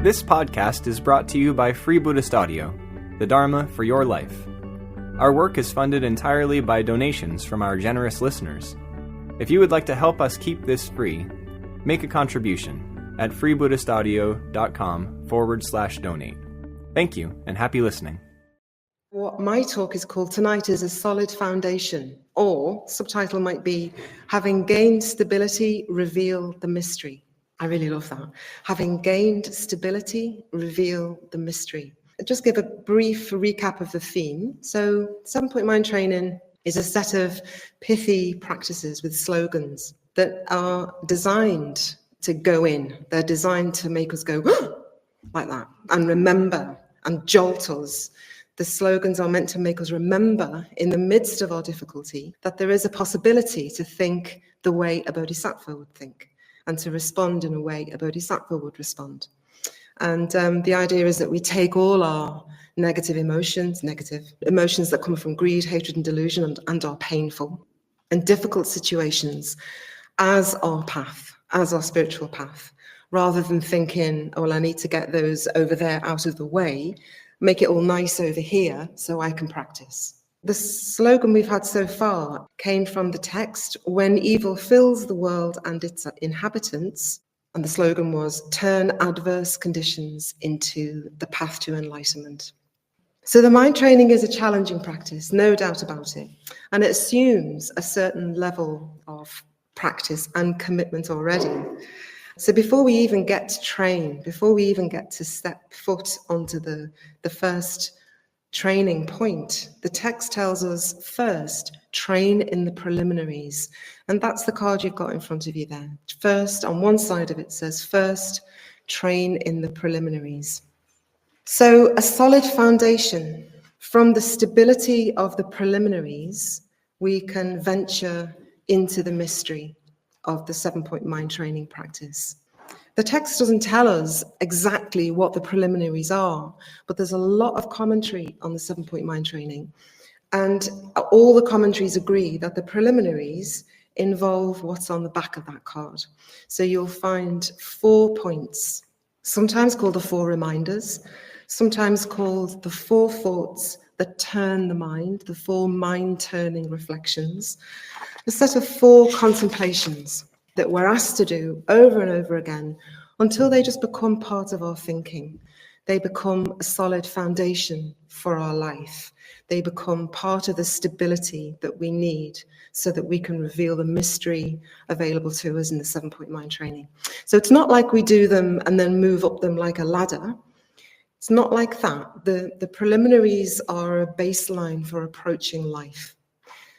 This podcast is brought to you by Free Buddhist Audio, the Dharma for your life. Our work is funded entirely by donations from our generous listeners. If you would like to help us keep this free, make a contribution at freebuddhistaudio.com/donate. Thank you, and happy listening. What my talk is called tonight is A Solid Foundation, or subtitle might be Having Gained Stability, Reveal the Mystery. I really love that. Having gained stability, reveal the mystery. I'll just give a brief recap of the theme. So 7-Point Mind Training is a set of pithy practices with slogans that are designed to go in. They're designed to make us go like that and remember and jolt us. The slogans are meant to make us remember in the midst of our difficulty that there is a possibility to think the way a bodhisattva would think, and to respond in a way a bodhisattva would respond. And the idea is that we take all our negative emotions that come from greed, hatred, and delusion and are painful and difficult situations as our path, as our spiritual path, rather than thinking, oh, well, I need to get those over there out of the way, make it all nice over here so I can practice. The slogan we've had so far came from the text, when evil fills the world and its inhabitants, and the slogan was, turn adverse conditions into the path to enlightenment. So the mind training is a challenging practice, no doubt about it, and it assumes a certain level of practice and commitment already. So before we even get to train, before we even get to step foot onto the first training point, the text tells us first, train in the preliminaries. And that's the card you've got in front of you there. First, on one side of it says, first, train in the preliminaries. So a solid foundation. From the stability of the preliminaries, we can venture into the mystery of the 7-Point Mind Training practice. The text doesn't tell us exactly what the preliminaries are, but there's a lot of commentary on the 7-Point Mind Training. And all the commentaries agree that the preliminaries involve what's on the back of that card. So you'll find 4 points, sometimes called the 4 reminders, sometimes called the 4 thoughts that turn the mind, the 4 mind-turning reflections, a set of 4 contemplations that we're asked to do over and over again until they just become part of our thinking. They become a solid foundation for our life. They become part of the stability that we need so that we can reveal the mystery available to us in the 7-Point Mind Training. So it's not like we do them and then move up them like a ladder. It's not like that. The preliminaries are a baseline for approaching life.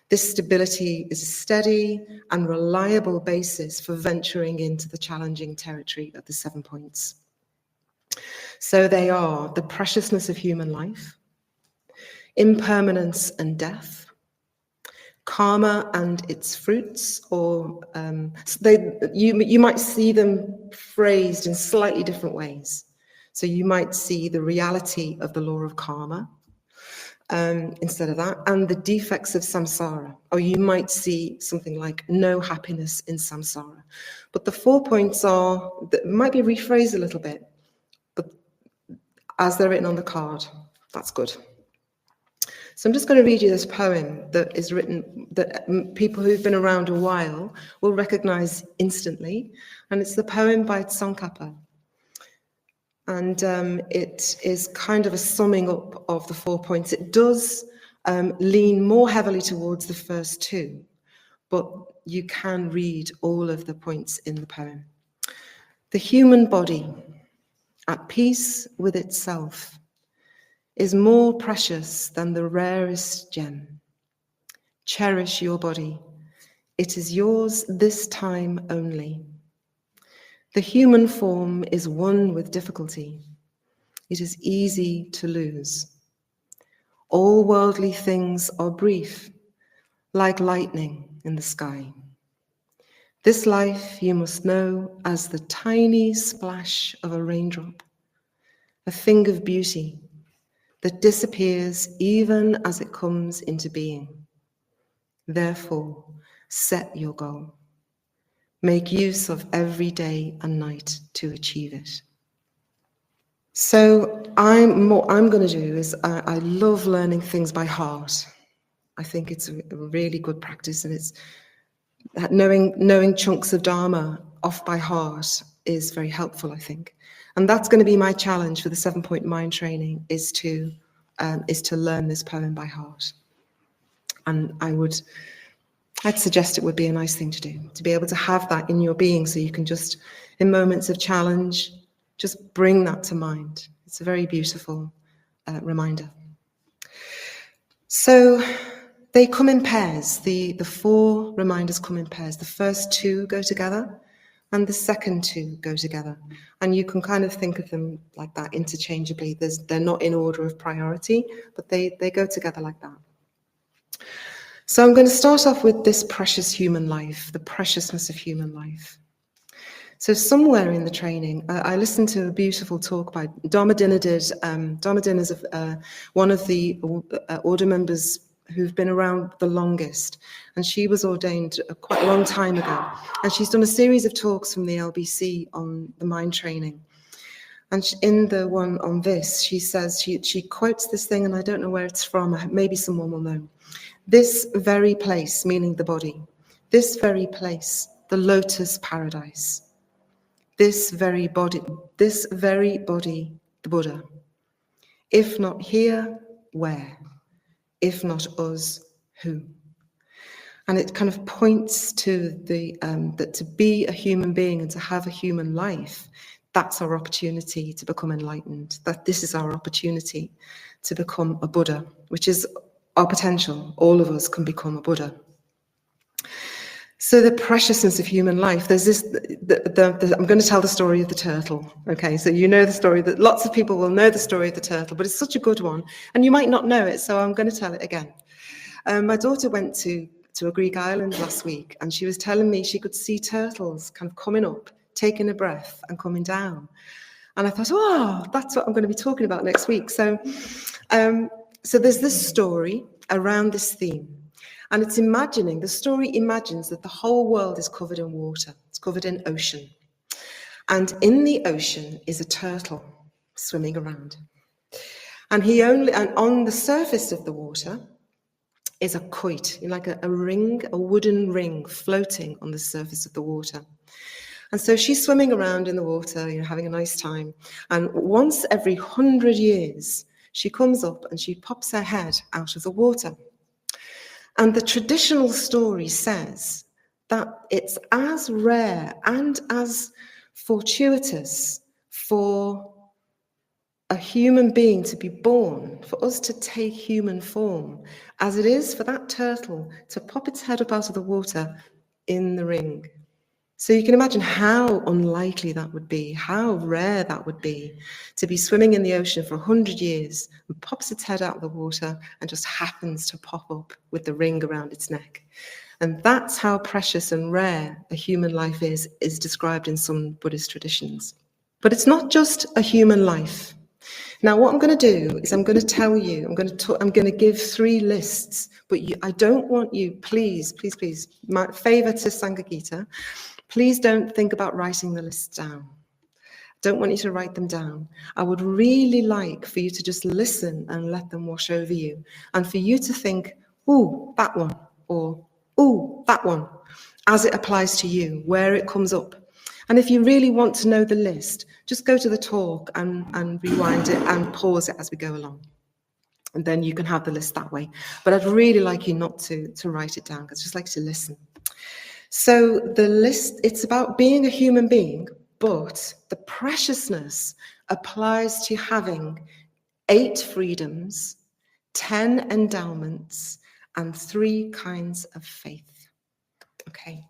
This stability is a steady and reliable basis for venturing into the challenging territory of the 7 points. So they are the preciousness of human life, impermanence and death, karma and its fruits, or you might see them phrased in slightly different ways. So you might see the reality of the law of karma, instead of that, and the defects of samsara, or you might see something like no happiness in samsara. But the 4 points might be rephrased a little bit, but as they're written on the card, that's good. So I'm just going to read you this poem that is written, that people who've been around a while will recognize instantly, and it's the poem by Tsongkhapa. And it is kind of a summing up of the 4 points. It does lean more heavily towards the first 2, but you can read all of the points in the poem. The human body, at peace with itself, is more precious than the rarest gem. Cherish your body. It is yours this time only. The human form is one with difficulty. It is easy to lose. All worldly things are brief, like lightning in the sky. This life you must know as the tiny splash of a raindrop, a thing of beauty that disappears even as it comes into being. Therefore, set your goal. Make use of every day and night to achieve it. So what I'm going to do is I love learning things by heart. I think it's a really good practice, and it's knowing chunks of Dharma off by heart is very helpful, I think. And that's going to be my challenge for the 7-point mind training, is to learn this poem by heart. And I'd suggest it would be a nice thing to do, to be able to have that in your being, so you can just, in moments of challenge, just bring that to mind. It's a very beautiful reminder. So they come in pairs. The 4 reminders come in pairs. The first 2 go together, and the second 2 go together. And you can kind of think of them like that interchangeably. They're not in order of priority, but they go together like that. So I'm going to start off with this precious human life, the preciousness of human life. So somewhere in the training, I listened to a beautiful talk by Dharma Dinner did. Dharma Dinner is one of the order members who've been around the longest, and she was ordained quite a long time ago. And she's done a series of talks from the LBC on the mind training. And in the one on this, she says, she quotes this thing, and I don't know where it's from, maybe someone will know. This very place, meaning the body, this very place, the lotus paradise. This very body, the Buddha. If not here, where? If not us, who? And it kind of points to that to be a human being and to have a human life, that's our opportunity to become enlightened. That this is our opportunity to become a Buddha, which is our potential. All of us can become a Buddha. So the preciousness of human life, there's this, I'm going to tell the story of the turtle. Okay, so you know the story, that lots of people will know the story of the turtle, but it's such a good one, and you might not know it, so I'm going to tell it again. My daughter went to a Greek island last week, and she was telling me she could see turtles kind of coming up, taking a breath and coming down. And I thought, oh, that's what I'm going to be talking about next week. So there's this story around this theme. And the story imagines that the whole world is covered in water. It's covered in ocean. And in the ocean is a turtle swimming around. And on the surface of the water is a koit, like a ring, a wooden ring floating on the surface of the water. And so she's swimming around in the water, having a nice time. And once every 100 years, she comes up and she pops her head out of the water. And the traditional story says that it's as rare and as fortuitous for a human being to be born, for us to take human form, as it is for that turtle to pop its head up out of the water in the ring. So you can imagine how unlikely that would be, how rare that would be, to be swimming in the ocean for 100 years and pops its head out of the water and just happens to pop up with the ring around its neck. And that's how precious and rare a human life is described in some Buddhist traditions. But it's not just a human life. Now, what I'm going to do is I'm going to tell you, I'm going to give 3 lists, but I don't want you, please, my favor to Sangha Gita, please don't think about writing the lists down. I don't want you to write them down. I would really like for you to just listen and let them wash over you, and for you to think, ooh, that one, or ooh, that one, as it applies to you, where it comes up. And if you really want to know the list, just go to the talk and rewind it and pause it as we go along. And then you can have the list that way. But I'd really like you not to write it down, because I just like to listen. So the list, it's about being a human being, but the preciousness applies to having 8 freedoms, 10 endowments, and 3 kinds of faith. Okay.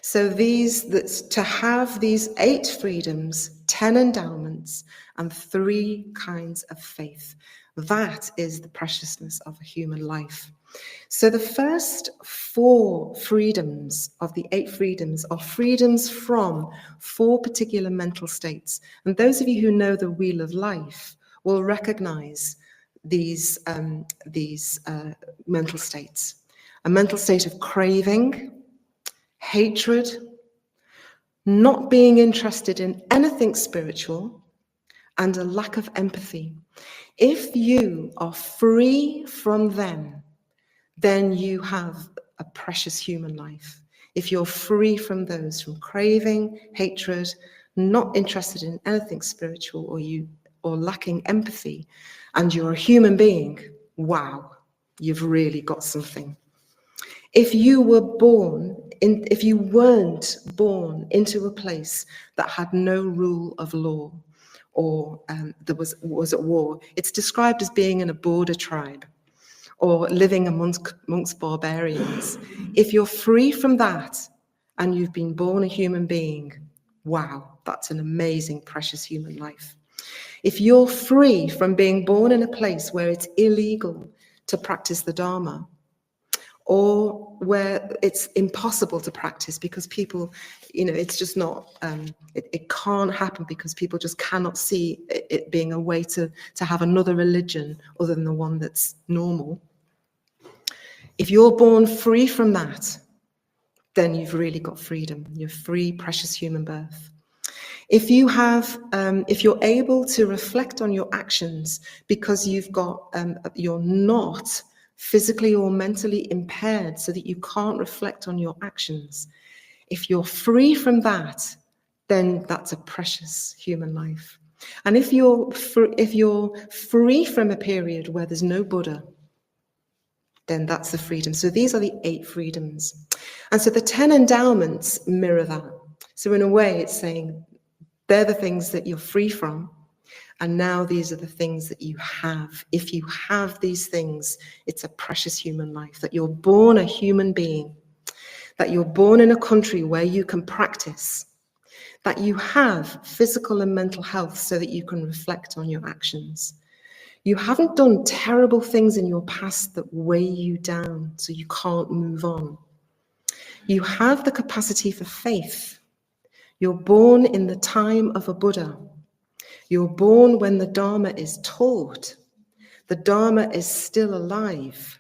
So to have these 8 freedoms, 10 endowments, and 3 kinds of faith, that is the preciousness of a human life. So the first 4 freedoms of the 8 freedoms are freedoms from 4 particular mental states. And those of you who know the Wheel of Life will recognize these mental states. A mental state of craving, hatred, not being interested in anything spiritual, and a lack of empathy. If you are free from them, then you have a precious human life. If you're free from those, from craving, hatred, not interested in anything spiritual, or lacking empathy, and you're a human being, wow, you've really got something. If you weren't born into a place that had no rule of law, or there was at war, it's described as being in a border tribe, or living amongst barbarians. If you're free from that and you've been born a human being, wow, that's an amazing, precious human life. If you're free from being born in a place where it's illegal to practice the Dharma, or where it's impossible to practice because people, it's just not, it can't happen because people just cannot see it being a way to have another religion other than the one that's normal. If you're born free from that, then you've really got freedom. You're free, precious human birth. If you're able to reflect on your actions because you're not physically or mentally impaired so that you can't reflect on your actions, if you're free from that, then that's a precious human life. And if you're free from a period where there's no Buddha, then that's the freedom. So these are the 8 freedoms. And so the 10 endowments mirror that. So in a way, it's saying they're the things that you're free from, and now these are the things that you have. If you have these things, it's a precious human life, that you're born a human being, that you're born in a country where you can practice, that you have physical and mental health so that you can reflect on your actions. You haven't done terrible things in your past that weigh you down so you can't move on. You have the capacity for faith. You're born in the time of a Buddha. You're born when the Dharma is taught. The Dharma is still alive.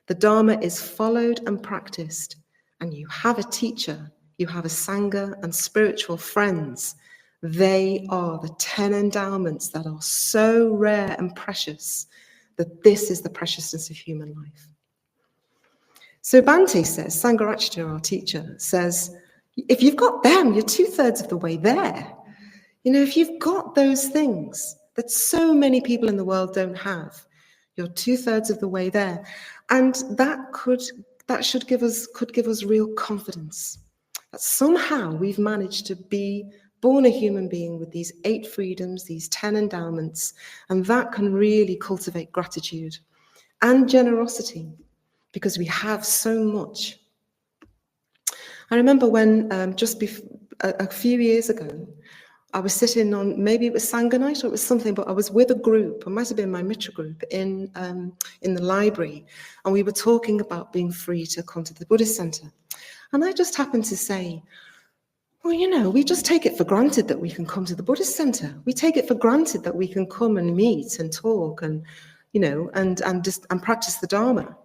The Dharma is followed and practiced. And you have a teacher. You have a Sangha and spiritual friends. They are the 10 endowments that are so rare and precious that this is the preciousness of human life. So Bhante says, Sangharakshita, our teacher, says, if you've got them, you're 2/3 of the way there. If you've got those things that so many people in the world don't have, you're 2/3 of the way there. And that could give us real confidence that somehow we've managed to be born a human being with these 8 freedoms, these 10 endowments, and that can really cultivate gratitude and generosity because we have so much. I remember when a few years ago, I was sitting on, maybe it was Sangha night or it was something, but I was with a group, it might have been my Mitra group, in the library, and we were talking about being free to come to the Buddhist Center. And I just happened to say, well, we just take it for granted that we can come to the Buddhist Center. We take it for granted that we can come and meet and talk and, and practice the Dharma.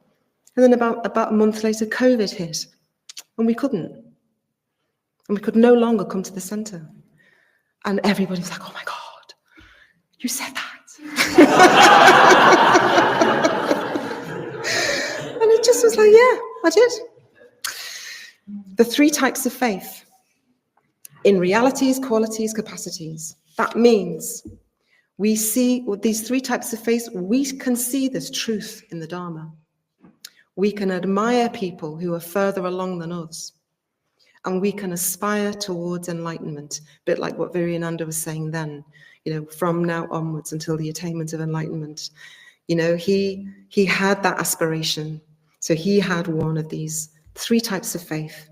And then about a month later, COVID hit, and we couldn't. And we could no longer come to the center. And everybody was like, oh my God, you said that. And it just was like, yeah, I did. The 3 types of faith. In realities, qualities, capacities. That means we see with these 3 types of faith, we can see this truth in the Dharma. We can admire people who are further along than us. And we can aspire towards enlightenment, a bit like what Viryananda was saying then, from now onwards until the attainment of enlightenment. He had that aspiration. So he had one of these 3 types of faith.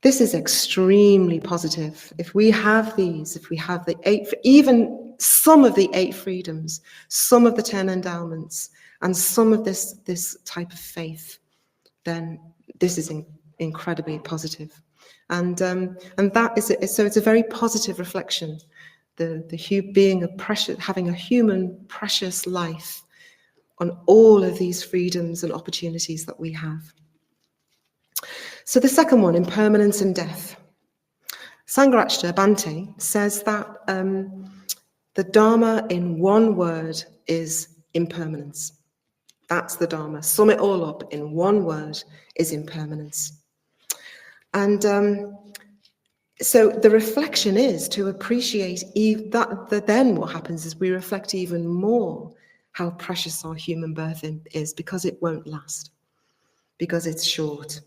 This is extremely positive. If we have these, if we have the 8, even some of the 8 freedoms, some of the 10 endowments, and some of this type of faith, then this is incredibly positive. And that is it. So it's a very positive reflection. Having a human precious life on all of these freedoms and opportunities that we have. So the second one, impermanence and death. Sangharakshita Bhante says that The Dharma in one word is impermanence. That's the Dharma. Sum it all up in one word is impermanence. And so the reflection is to appreciate that then what happens is we reflect even more how precious our human birth is, because it won't last, because it's short.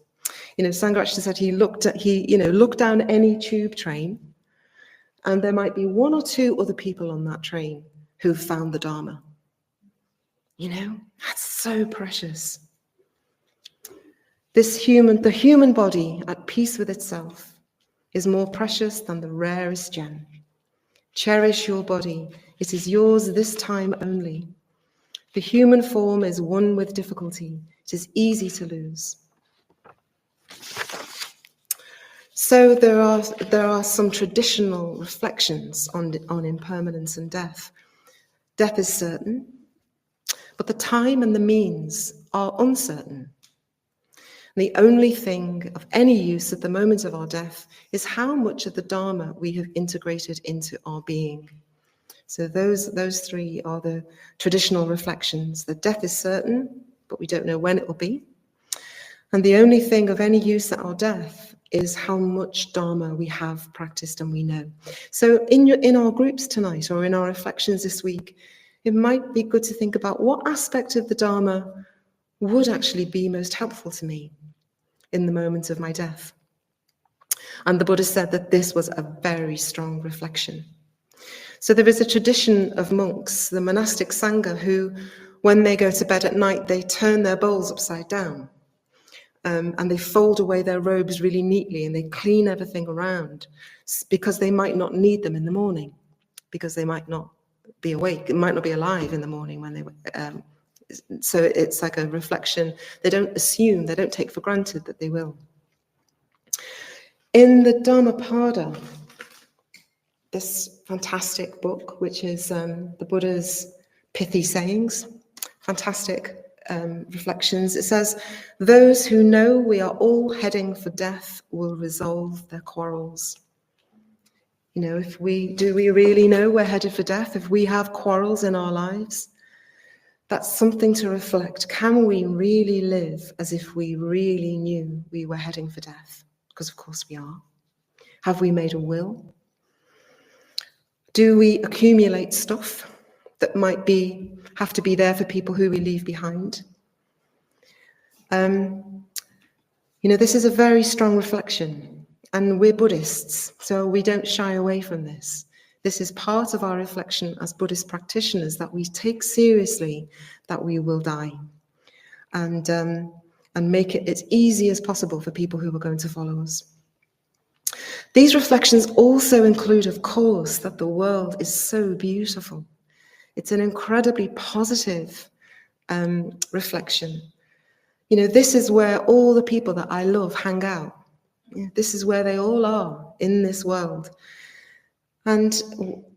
Sangharakshita said he looked down any tube train, and there might be one or two other people on that train who've found the Dharma. That's so precious. The human body at peace with itself is more precious than the rarest gem. Cherish your body. It is yours this time only. The human form is one with difficulty. It is easy to lose. So there are some traditional reflections on impermanence and death. Death is certain, but the time and the means are uncertain. The only thing of any use at the moment of our death is how much of the Dharma we have integrated into our being. So those three are the traditional reflections. That death is certain, but we don't know when it will be. And the only thing of any use at our death is how much Dharma we have practiced and we know. So in our groups tonight, or in our reflections this week, it might be good to think about what aspect of the Dharma would actually be most helpful to me in the moment of my death. And the Buddha said that this was a very strong reflection. So there is a tradition of monks, the monastic Sangha, who, when they go to bed at night, they turn their bowls upside down, and they fold away their robes really neatly, and they clean everything around, because they might not need them in the morning, because they might not be awake, it might not be alive in the morning when they so it's like a reflection. They don't assume, they don't take for granted that they will. In the Dhammapada, this fantastic book, which is the Buddha's pithy sayings, fantastic reflections, it says, "Those who know we are all heading for death will resolve their quarrels." Do we really know we're headed for death? If we have quarrels in our lives, that's something to reflect. Can we really live as if we really knew we were heading for death? Because of course we are. Have we made a will? Do we accumulate stuff that might have to be there for people who we leave behind? This is a very strong reflection, and we're Buddhists, so we don't shy away from this. This is part of our reflection as Buddhist practitioners, that we take seriously that we will die, and make it as easy as possible for people who are going to follow us. These reflections also include, of course, that the world is so beautiful. It's an incredibly positive reflection. This is where all the people that I love hang out. This is where they all are in this world. And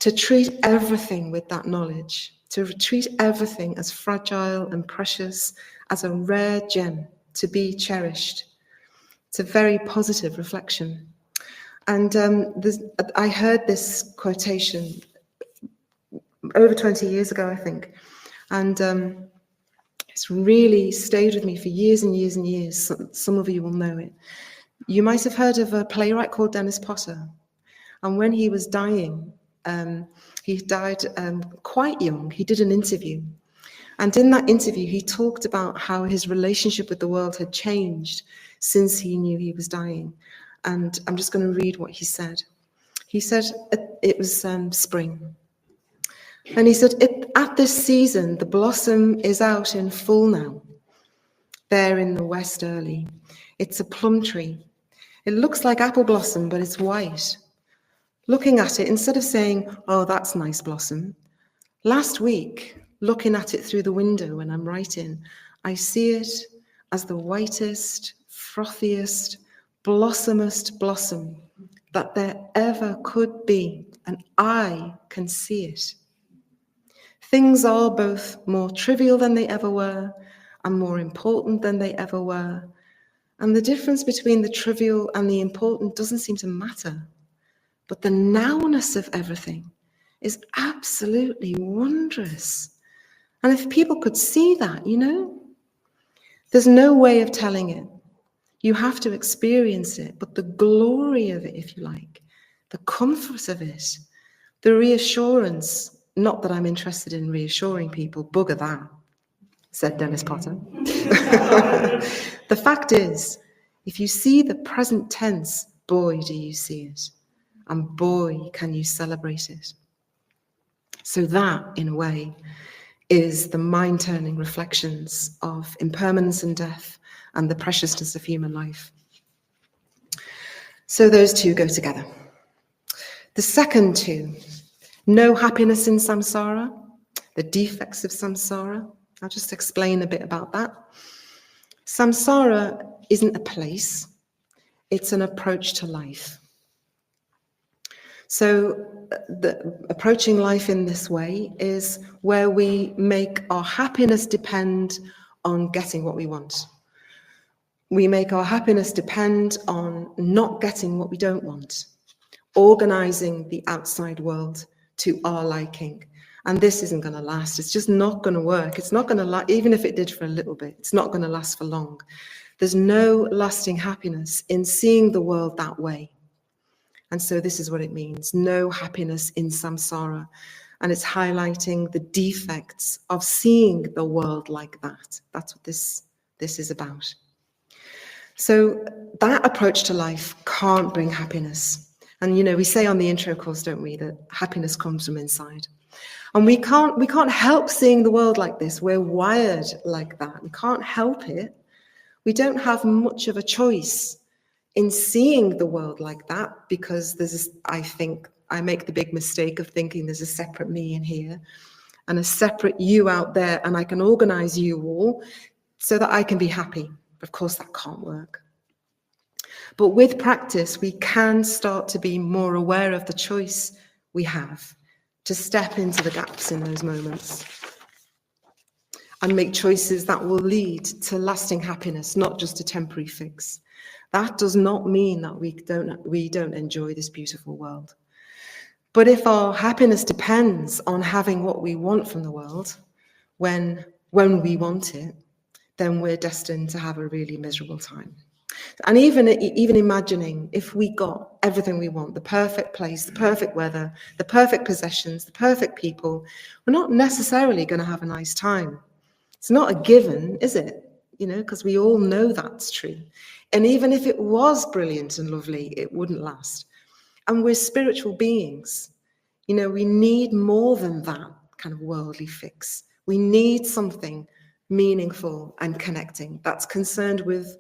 to treat everything with that knowledge, to treat everything as fragile and precious, as a rare gem to be cherished. It's a very positive reflection. And I heard this quotation over 20 years ago, I think. And it's really stayed with me for years and years and years. Some of you will know it. You might have heard of a playwright called Dennis Potter. And when he was dying, he died quite young. He did an interview. And in that interview, he talked about how his relationship with the world had changed since he knew he was dying. And I'm just going to read what he said. He said it was spring. And he said, at this season, the blossom is out in full now, there in the west early. It's a plum tree. It looks like apple blossom, but it's white. Looking at it, instead of saying, "Oh, that's nice blossom," last week, looking at it through the window when I'm writing, I see it as the whitest, frothiest, blossomest blossom that there ever could be, and I can see it. Things are both more trivial than they ever were and more important than they ever were. And the difference between the trivial and the important doesn't seem to matter. But the nowness of everything is absolutely wondrous. And if people could see that, there's no way of telling it. You have to experience it, but the glory of it, if you like, the comfort of it, the reassurance, not that I'm interested in reassuring people, bugger that, said Dennis Potter. The fact is, if you see the present tense, boy, do you see it. And boy, can you celebrate it. So that, in a way, is the mind-turning reflections of impermanence and death and the preciousness of human life. So those two go together. The second two, no happiness in samsara, the defects of samsara. I'll just explain a bit about that. Samsara isn't a place, it's an approach to life. So approaching life in this way is where we make our happiness depend on getting what we want. We make our happiness depend on not getting what we don't want, organizing the outside world to our liking. And this isn't going to last. It's just not going to work. It's not going to last, even if it did for a little bit, it's not going to last for long. There's no lasting happiness in seeing the world that way. And so this is what it means, no happiness in samsara. And it's highlighting the defects of seeing the world like that. That's what this is about. So that approach to life can't bring happiness. And, we say on the intro course, don't we, that happiness comes from inside. And we can't help seeing the world like this. We're wired like that. We can't help it. We don't have much of a choice in seeing the world like that, because I think I make the big mistake of thinking there's a separate me in here and a separate you out there, and I can organize you all so that I can be happy. Of course, that can't work. But with practice, we can start to be more aware of the choice we have to step into the gaps in those moments and make choices that will lead to lasting happiness, not just a temporary fix. That does not mean that we don't enjoy this beautiful world. But if our happiness depends on having what we want from the world, when we want it, then we're destined to have a really miserable time. And even imagining if we got everything we want, the perfect place, the perfect weather, the perfect possessions, the perfect people, we're not necessarily going to have a nice time. It's not a given, is it? Because we all know that's true. And even if it was brilliant and lovely, it wouldn't last. And we're spiritual beings. We need more than that kind of worldly fix. We need something meaningful and connecting that's concerned with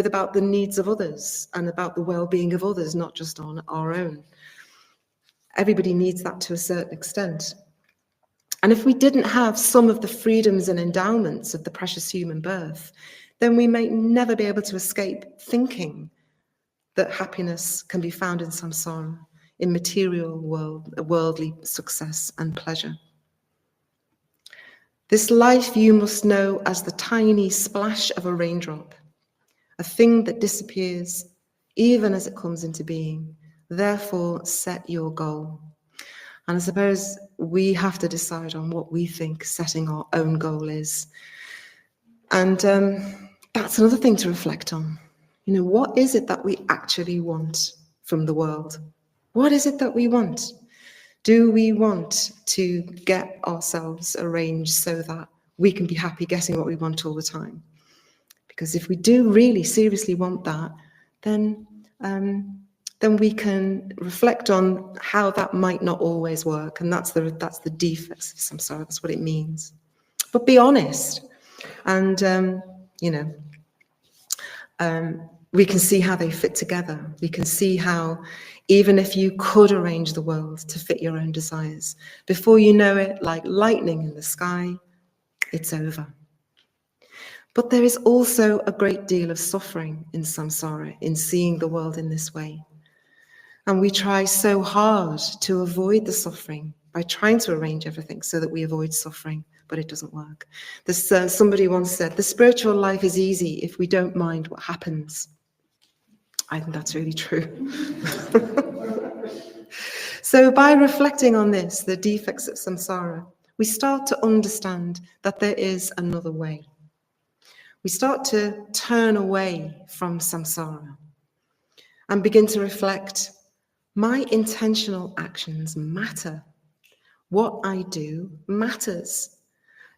about the needs of others and about the well-being of others, not just on our own. Everybody needs that to a certain extent. And if we didn't have some of the freedoms and endowments of the precious human birth, then we may never be able to escape thinking that happiness can be found in samsara, in material worldly success and pleasure. This life you must know as the tiny splash of a raindrop, a thing that disappears even as it comes into being. Therefore, set your goal. And I suppose we have to decide on what we think setting our own goal is. And that's another thing to reflect on. What is it that we actually want from the world? What is it that we want? Do we want to get ourselves arranged so that we can be happy getting what we want all the time? Because if we do really seriously want that, then we can reflect on how that might not always work. And that's the defects of samsara. That's what it means. But be honest. And, we can see how they fit together. We can see how, even if you could arrange the world to fit your own desires, before you know it, like lightning in the sky, it's over. But there is also a great deal of suffering in samsara, in seeing the world in this way. And we try so hard to avoid the suffering by trying to arrange everything so that we avoid suffering, but it doesn't work. Somebody once said, the spiritual life is easy if we don't mind what happens. I think that's really true. So by reflecting on this, the defects of samsara, we start to understand that there is another way. We start to turn away from samsara and begin to reflect, my intentional actions matter. What I do matters,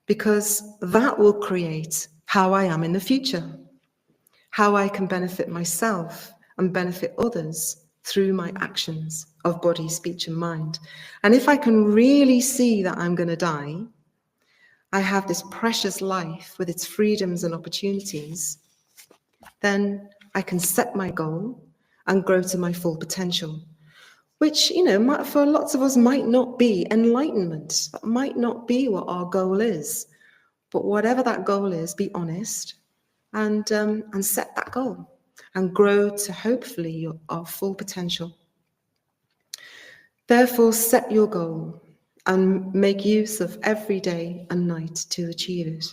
because that will create how I am in the future, how I can benefit myself and benefit others through my actions of body, speech, and mind. And if I can really see that I'm going to die, I have this precious life with its freedoms and opportunities, then I can set my goal and grow to my full potential, which, for lots of us might not be enlightenment. That might not be what our goal is. But whatever that goal is, be honest and set that goal and grow to hopefully our full potential. Therefore, set your goal and make use of every day and night to achieve it.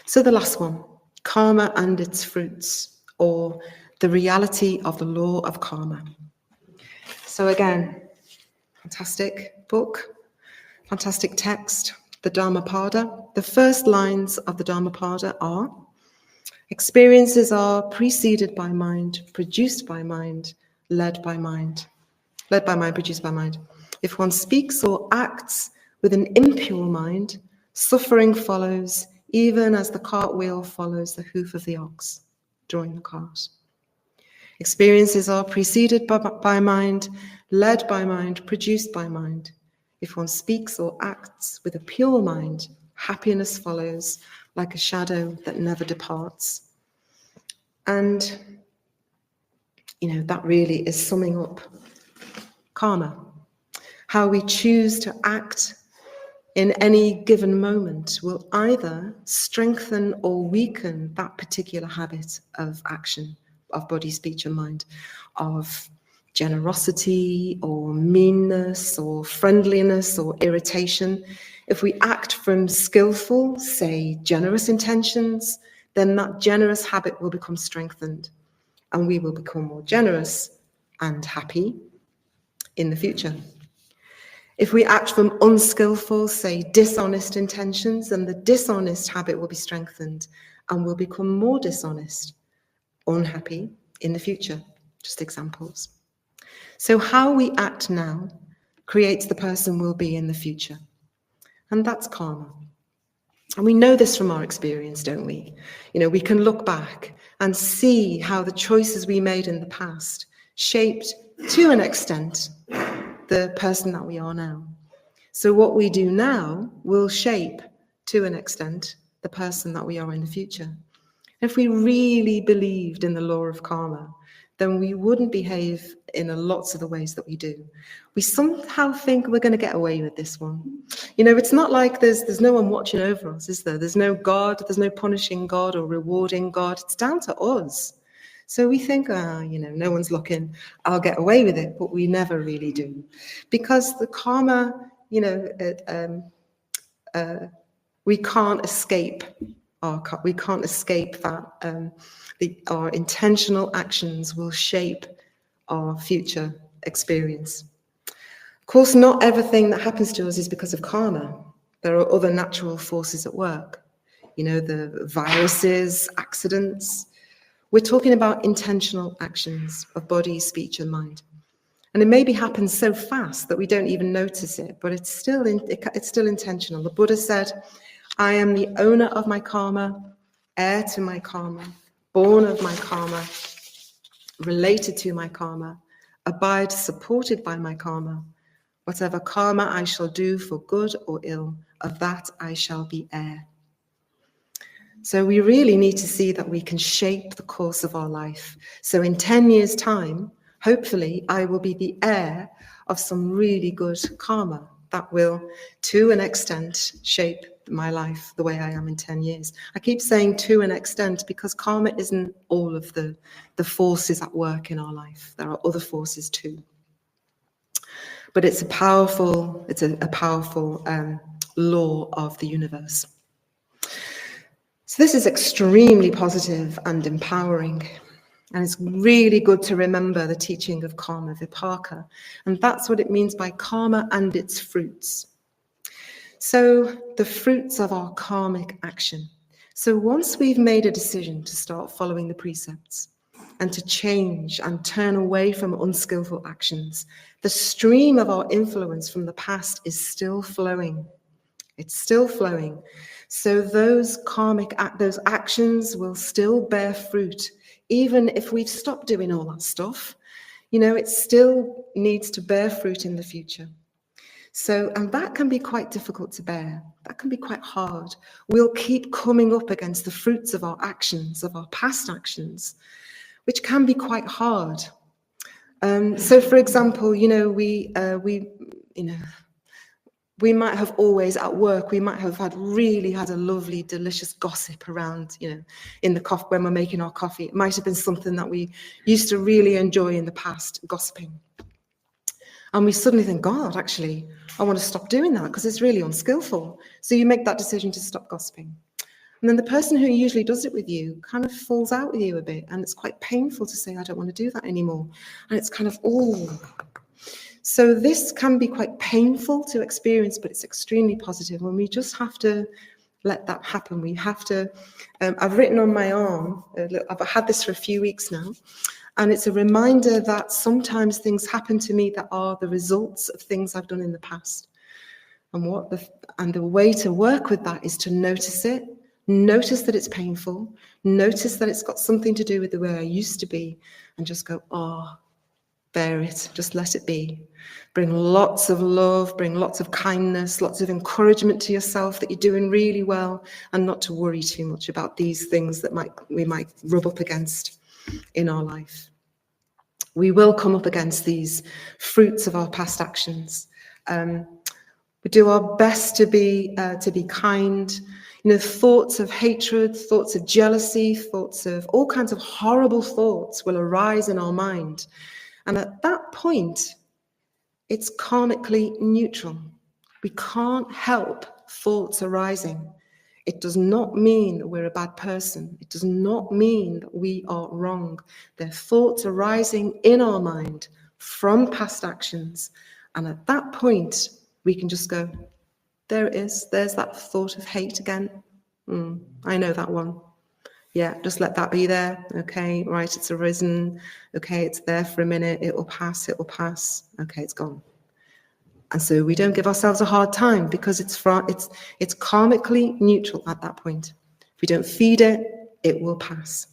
So the last one, karma and its fruits, or the reality of the law of karma. So again, fantastic book, fantastic text, the Dhammapada. The first lines of the Dhammapada are, experiences are preceded by mind, produced by mind, led by mind. Led by mind, produced by mind. If one speaks or acts with an impure mind, suffering follows, even as the cartwheel follows the hoof of the ox, drawing the cart. Experiences are preceded by mind, led by mind, produced by mind. If one speaks or acts with a pure mind, happiness follows like a shadow that never departs. And, that really is summing up karma. How we choose to act in any given moment will either strengthen or weaken that particular habit of action, of body, speech, and mind, of generosity or meanness or friendliness or irritation. If we act from skillful, say, generous intentions, then that generous habit will become strengthened and we will become more generous and happy in the future. If we act from unskillful, say, dishonest intentions, then the dishonest habit will be strengthened and we'll become more dishonest, unhappy in the future. Just examples. So how we act now creates the person we'll be in the future. And that's karma. And we know this from our experience, don't we? We can look back and see how the choices we made in the past shaped, to an extent, the person that we are now. So what we do now will shape, to an extent, the person that we are in the future. If we really believed in the law of karma, then we wouldn't behave in lots of the ways that we do. We somehow think we're going to get away with this one. It's not like there's no one watching over us, is there? There's no God, there's no punishing God or rewarding God. It's down to us. So we think, no one's looking, I'll get away with it, but we never really do. Because the karma, we can't escape that. Our intentional actions will shape our future experience. Of course, not everything that happens to us is because of karma. There are other natural forces at work. The viruses, accidents. We're talking about intentional actions of body, speech, and mind. And it maybe happens so fast that we don't even notice it, but it's still intentional. The Buddha said, I am the owner of my karma, heir to my karma, born of my karma, related to my karma, abide supported by my karma. Whatever karma I shall do for good or ill, of that I shall be heir. So we really need to see that we can shape the course of our life. So in 10 years' time, hopefully I will be the heir of some really good karma that will, to an extent, shape my life the way I am in 10 years. I keep saying to an extent because karma isn't all of the forces at work in our life. There are other forces too. But it's a powerful law of the universe. So this is extremely positive and empowering. And it's really good to remember the teaching of karma vipaka. And that's what it means by karma and its fruits. So the fruits of our karmic action. So once we've made a decision to start following the precepts and to change and turn away from unskillful actions, the stream of our influence from the past is still flowing. It's still flowing. So those those actions will still bear fruit, even if we've stopped doing all that stuff. It still needs to bear fruit in the future. So, and that can be quite difficult to bear. That can be quite hard. We'll keep coming up against the fruits of our actions, of our past actions, which can be quite hard. So, for example, we might have always at work, we might have had a lovely, delicious gossip around, in the coffee when we're making our coffee. It might have been something that we used to really enjoy in the past, gossiping. And we suddenly think, God, actually, I want to stop doing that because it's really unskillful. So you make that decision to stop gossiping. And then the person who usually does it with you kind of falls out with you a bit. And it's quite painful to say, I don't want to do that anymore. And it's kind of, So this can be quite painful to experience, but it's extremely positive. And we just have to let that happen. We have to, I've written on my arm, I've had this for a few weeks now, and it's a reminder that sometimes things happen to me that are the results of things I've done in the past. And the way to work with that is to notice it, notice that it's painful, notice that it's got something to do with the way I used to be, and just go, bear it, just let it be. Bring lots of love, bring lots of kindness, lots of encouragement to yourself that you're doing really well, and not to worry too much about these things that we might rub up against in our life. We will come up against these fruits of our past actions. We do our best to be kind. Thoughts of hatred, thoughts of jealousy, thoughts of all kinds of horrible thoughts will arise in our mind. And at that point, it's karmically neutral. We can't help thoughts arising. It does not mean that we're a bad person. It does not mean that we are wrong. They're thoughts arising in our mind from past actions. And at that point, we can just go, there it is. There's that thought of hate again. I know that one. Yeah, just let that be there. Okay, right, it's arisen. Okay, it's there for a minute. It will pass. Okay, it's gone. And so we don't give ourselves a hard time because it's karmically neutral at that point. If we don't feed it, it will pass.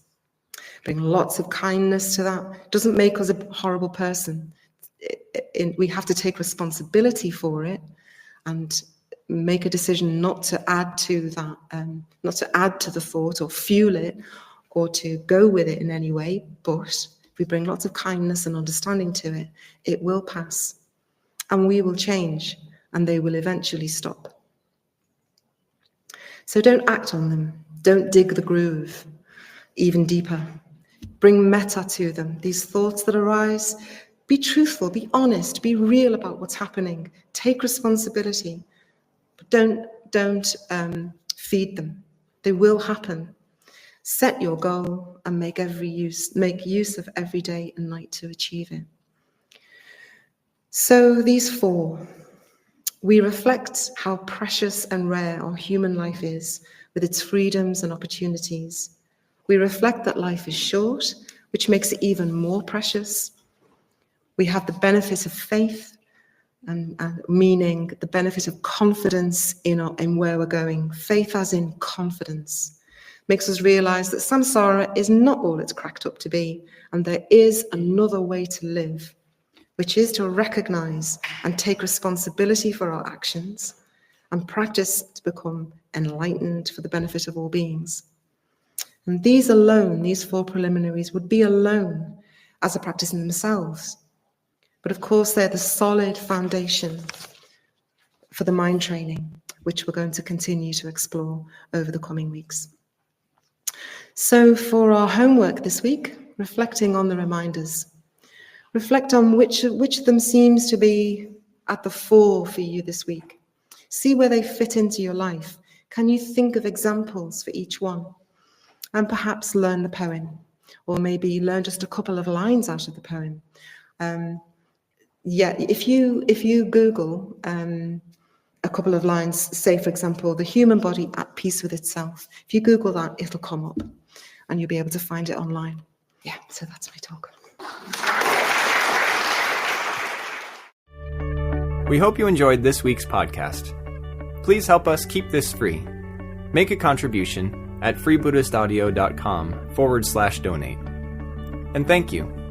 Bring lots of kindness to that. It doesn't make us a horrible person. We have to take responsibility for it and make a decision not to add to that, not to add to the thought or fuel it or to go with it in any way. But if we bring lots of kindness and understanding to it, it will pass. And we will change, and they will eventually stop. So don't act on them. Don't dig the groove even deeper. Bring metta to them. These thoughts that arise, be truthful, be honest, be real about what's happening. Take responsibility, but don't feed them. They will happen. Set your goal and make use of every day and night to achieve it. So these 4, we reflect how precious and rare our human life is with its freedoms and opportunities. We reflect that life is short, which makes it even more precious. We have the benefit of faith, and meaning the benefit of confidence in where we're going. Faith as in confidence makes us realize that samsara is not all it's cracked up to be, and there is another way to live, which is to recognize and take responsibility for our actions and practice to become enlightened for the benefit of all beings. And these 4 preliminaries would be alone as a practice in themselves. But of course, they're the solid foundation for the mind training, which we're going to continue to explore over the coming weeks. So for our homework this week, reflecting on the reminders, reflect on which of them seems to be at the fore for you this week. See where they fit into your life. Can you think of examples for each one? And perhaps learn the poem. or maybe learn just a couple of lines out of the poem. If you Google a couple of lines, say for example, the human body at peace with itself. If you Google that, it'll come up and you'll be able to find it online. Yeah, so that's my talk. We hope you enjoyed this week's podcast. Please help us keep this free. Make a contribution at freebuddhistaudio.com/donate. And thank you.